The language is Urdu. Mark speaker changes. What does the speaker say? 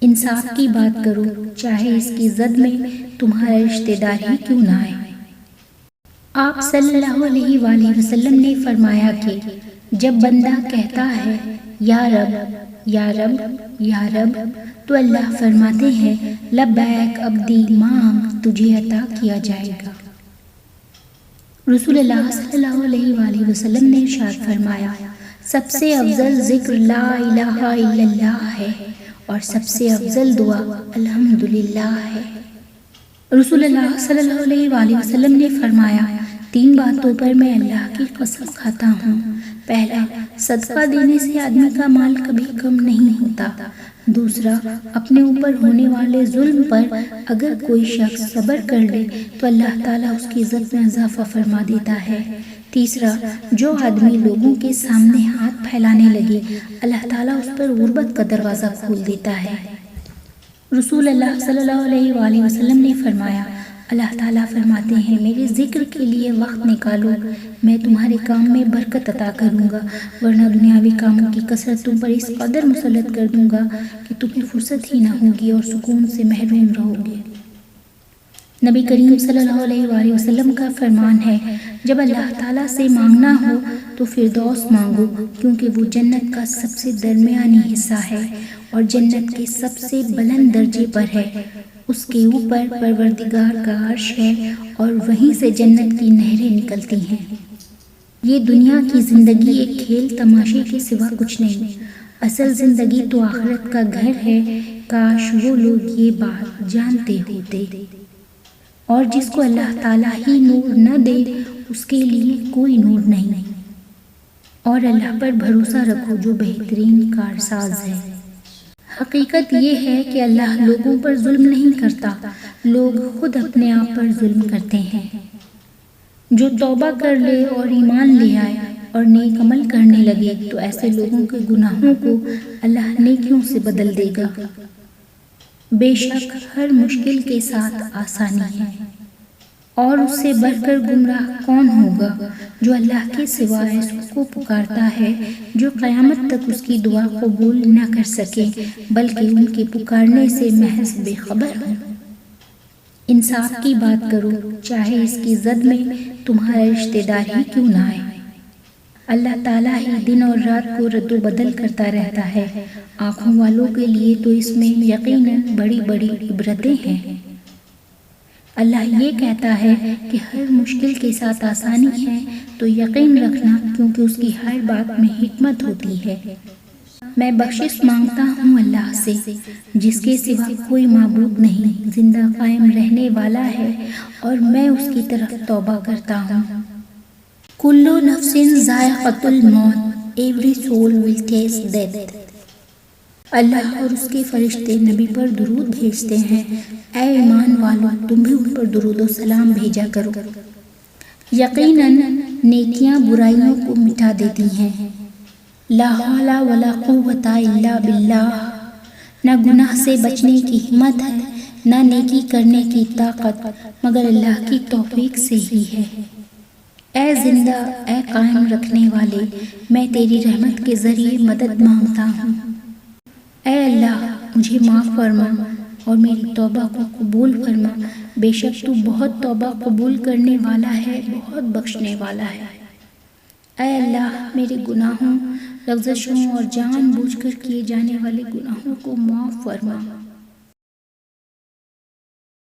Speaker 1: انصاف کی بات کرو، چاہے اس کی زد میں تمہارا رشتہ دار ہی کیوں نہ آئے۔ آپ صلی اللہ علیہ وآلہ وسلم نے فرمایا کہ جب بندہ کہتا ہے یا رب یا رب یا رب، تو اللہ فرماتے ہیں لبیک عبدی، مانگ تجھے عطا کیا جائے گا۔ رسول اللہ صلی اللہ علیہ وآلہ وسلم نے ارشاد فرمایا سب سے افضل ذکر لا الہ الا اللہ ہے اور سب سے افضل دعا الحمدللہ ہے۔ رسول اللہ صلی اللہ علیہ وآلہ وسلم نے فرمایا 3 باتوں پر میں اللہ کی قسم کھاتا ہوں۔ پہلا، صدقہ دینے سے آدمی کا مال کبھی کم نہیں ہوتا۔ دوسرا، اپنے اوپر ہونے والے ظلم پر اگر کوئی شخص صبر کر لے تو اللہ تعالیٰ اس کی عزت میں اضافہ فرما دیتا ہے۔ تیسرا، جو آدمی لوگوں کے سامنے ہاتھ پھیلانے لگے اللہ تعالیٰ اس پر غربت کا دروازہ کھول دیتا ہے۔ رسول اللہ صلی اللہ علیہ وآلہ وسلم نے فرمایا اللہ تعالیٰ فرماتے ہیں میرے ذکر کے لیے وقت نکالو، میں تمہارے کام میں برکت عطا کروں گا، ورنہ دنیاوی کاموں کی کثرت تم پر اس قدر مسلط کر دوں گا کہ تمہیں فرصت ہی نہ ہوگی اور سکون سے محروم رہو گے۔ نبی کریم صلی اللہ علیہ وآلہ وسلم کا فرمان ہے جب اللہ تعالیٰ سے مانگنا ہو تو فردوس مانگو، کیونکہ وہ جنت کا سب سے درمیانی حصہ ہے اور جنت کے سب سے بلند درجے پر ہے۔ اس کے اوپر پروردگار کا عرش ہے اور وہیں سے جنت کی نہریں نکلتی ہیں۔ یہ دنیا کی زندگی ایک کھیل تماشے کے سوا کچھ نہیں، اصل زندگی تو آخرت کا گھر ہے۔ کاش وہ لوگ یہ بات جانتے ہوتے۔ اور جس کو اللہ تعالیٰ ہی نور نہ دے اس کے لیے کوئی نور نہیں۔ اور اللہ پر بھروسہ رکھو جو بہترین کارساز ہے۔ حقیقت یہ ہے کہ اللہ لوگوں پر ظلم نہیں کرتا، لوگ خود اپنے آپ پر ظلم کرتے ہیں۔ جو توبہ کر لے اور ایمان لے آئے اور نیک عمل کرنے لگے تو ایسے لوگوں کے گناہوں کو اللہ نیکیوں سے بدل دے گا۔ بے شک ہر مشکل کے ساتھ آسانی ہے، اور اس سے بڑھ کر گمراہ کون ہوگا جو اللہ کے سوائے اس کو پکارتا ہے، جو قیامت تک اس کی دعا قبول نہ کر سکے بلکہ ان کے پکارنے سے محض بے خبر ہو۔ انصاف کی بات کرو، چاہے اس کی زد میں تمہارا رشتہ دار ہی کیوں نہ آئے۔ اللہ تعالیٰ ہی دن اور رات کو رد و بدل کرتا رہتا ہے۔ آنکھوں والوں کے لیے تو اس میں یقیناً بڑی بڑی عبرتیں ہیں۔ اللہ یہ کہتا ہے کہ ہر مشکل کے ساتھ آسانی ہے تو یقین رکھنا، کیونکہ اس کی ہر بات میں حکمت ہوتی ہے۔ میں بخشش مانگتا ہوں اللہ سے جس کے سوا کوئی معبود نہیں، زندہ قائم رہنے والا ہے، اور میں اس کی طرف توبہ کرتا ہوں۔ کل نفس ذائقۃ الموت، ایوری سول ول ٹیسٹ ڈیتھ۔ اللہ اور اس کے فرشتے نبی پر درود بھیجتے ہیں، اے ایمان والو تم بھی ان پر درود و سلام بھیجا کرو۔ یقیناً نیکیاں برائیوں کو مٹا دیتی ہیں۔ لا حول ولا قوت الا باللہ، نہ گناہ سے بچنے کی ہمت ہے نہ نیکی کرنے کی طاقت مگر اللہ کی توفیق سے ہی ہے۔ اے زندہ، اے قائم رکھنے والے، میں تیری رحمت کے ذریعے مدد مانگتا ہوں۔ اے اللہ مجھے معاف فرما اور میری توبہ کو قبول فرما، بے شک تو بہت توبہ قبول کرنے والا ہے، بہت بخشنے والا ہے۔ اے اللہ میرے گناہوں، لغزشوں اور جان بوجھ کر کیے جانے والے گناہوں کو معاف فرما۔